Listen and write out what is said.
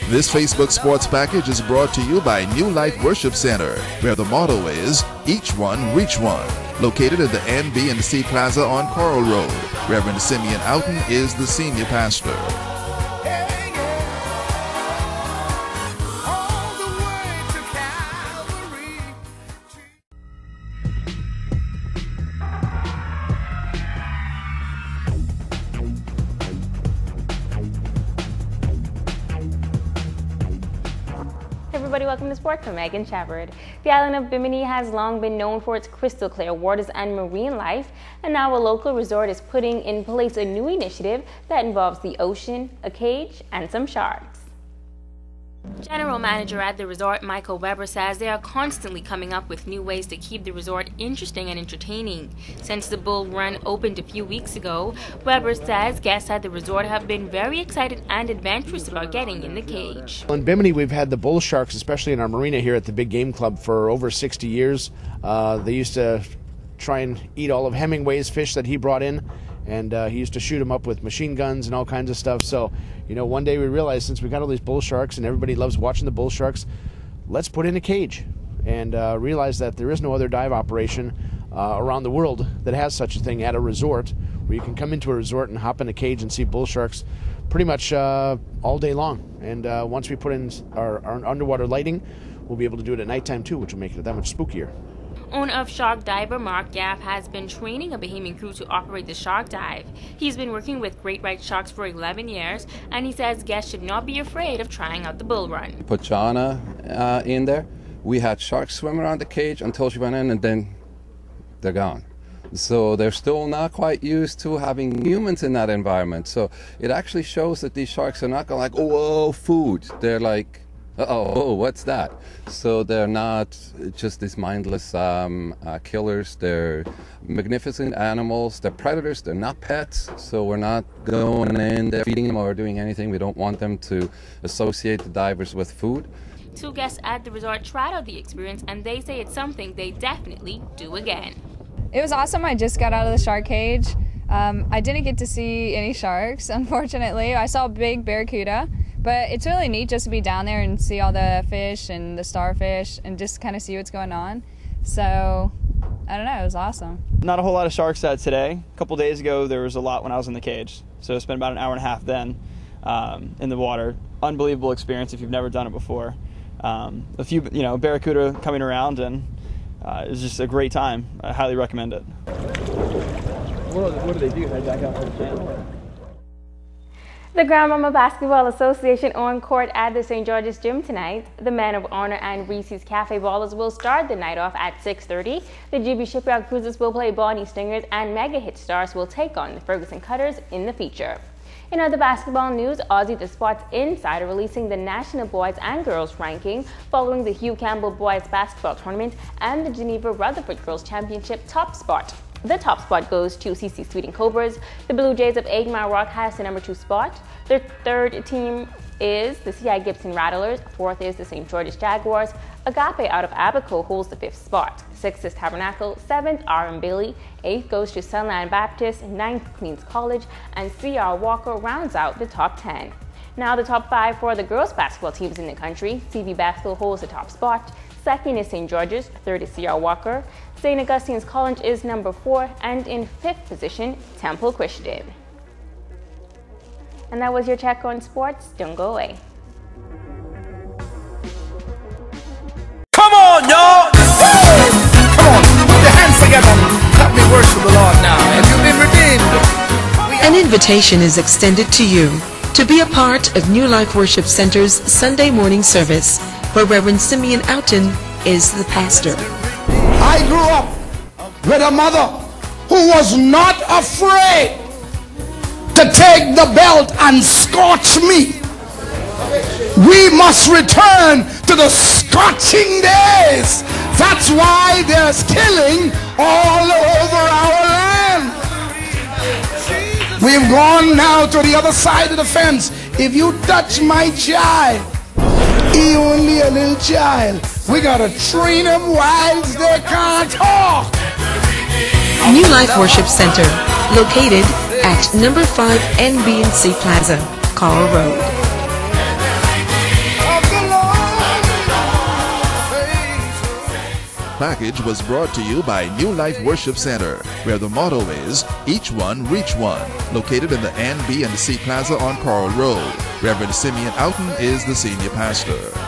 This Facebook Sports Package is brought to you by New Life Worship Center, where the motto is, each one, reach one. Located at the NB&C Plaza on Coral Road. Reverend Simeon Outen is the senior pastor. Everybody, welcome to Sport. I'm Megan Shepard. The island of Bimini has long been known for its crystal clear waters and marine life, and now a local resort is putting in place a new initiative that involves the ocean, a cage, and some sharks. General Manager at the resort, Michael Weber, says they are constantly coming up with new ways to keep the resort interesting and entertaining. Since the Bull Run opened a few weeks ago, Weber says guests at the resort have been very excited and adventurous about getting in the cage. In Bimini, we've had the bull sharks, especially in our marina here at the Big Game Club, for over 60 years. They used to try and eat all of Hemingway's fish that he brought in, and he used to shoot them up with machine guns and all kinds of stuff. So, you know, one day we realized, since we got all these bull sharks and everybody loves watching the bull sharks, let's put in a cage, and realize that there is no other dive operation around the world that has such a thing at a resort, where you can come into a resort and hop in a cage and see bull sharks pretty much all day long. And once we put in our underwater lighting, we'll be able to do it at nighttime too, which will make it that much spookier. Owner of Shark Diver Mark Gaff has been training a Bahamian crew to operate the shark dive. He's been working with great white sharks for 11 years, and he says guests should not be afraid of trying out the bull run. Put Jana in there. We had sharks swim around the cage until she went in, and then they're gone. So they're still not quite used to having humans in that environment. So it actually shows that these sharks are not going like, oh, food. They're like, oh, what's that? So they're not just these mindless killers. They're magnificent animals. They're predators. They're not pets. So we're not going in there feeding them or doing anything. We don't want them to associate the divers with food. Two guests at the resort tried out the experience, and they say it's something they definitely do again. It was awesome. I just got out of the shark cage. I didn't get to see any sharks, unfortunately. I saw a big barracuda. But it's really neat just to be down there and see all the fish and the starfish and just kind of see what's going on. So, I don't know, it was awesome. Not a whole lot of sharks out today. A couple days ago, there was a lot when I was in the cage. So I spent about an hour and a half then in the water. Unbelievable experience if you've never done it before. A few, barracuda coming around, and it was just a great time. I highly recommend it. What do they do? They back out to the channel? The Grand Mama Basketball Association on court at the St. George's Gym tonight. The Men of Honor and Reese's Cafe Ballers will start the night off at 6:30. The GB Shipyard Cruisers will play Bonnie Stingers, and Mega Hit Stars will take on the Ferguson Cutters in the feature. In other basketball news, Aussie The Sports Insider releasing the national boys and girls ranking following the Hugh Campbell Boys Basketball Tournament and the Geneva Rutherford Girls Championship top spot. The top spot goes to CC Sweeting Cobras. The Blue Jays of 8 Mile Rock has the number 2 spot. Their third team is the C.I. Gibson Rattlers. Fourth is the St. George's Jaguars. Agape out of Abaco holds the 5th spot. 6th is Tabernacle. 7th, R.M. Bailey. 8th goes to Sunland Baptist. 9th, Queens College. And C.R. Walker rounds out the top 10. Now the top 5 for the girls basketball teams in the country. CV Basketball holds the top spot. 2nd is St. George's. 3rd is C.R. Walker. St. Augustine's College is number 4, and in 5th position, Temple Christian. And that was your check on sports. Don't go away. Come on, y'all! Come on, put your hands together. Help me worship the Lord now. Have you been redeemed? An invitation is extended to you to be a part of New Life Worship Center's Sunday morning service, where Reverend Simeon Outen is the pastor. I grew up with a mother who was not afraid to take the belt and scorch me. We must return to the scorching days. That's why there's killing all over our land. We've gone now to the other side of the fence. If you touch my child, he only a little child, we gotta train him whilst they can't talk. New Life Worship Center, located at number 5 NB&C Plaza, Coral Road. package was brought to you by New Life Worship Center, where the motto is, each one reach one, located in the NB and C Plaza on Coral Road. Reverend Simeon Outen is the senior pastor.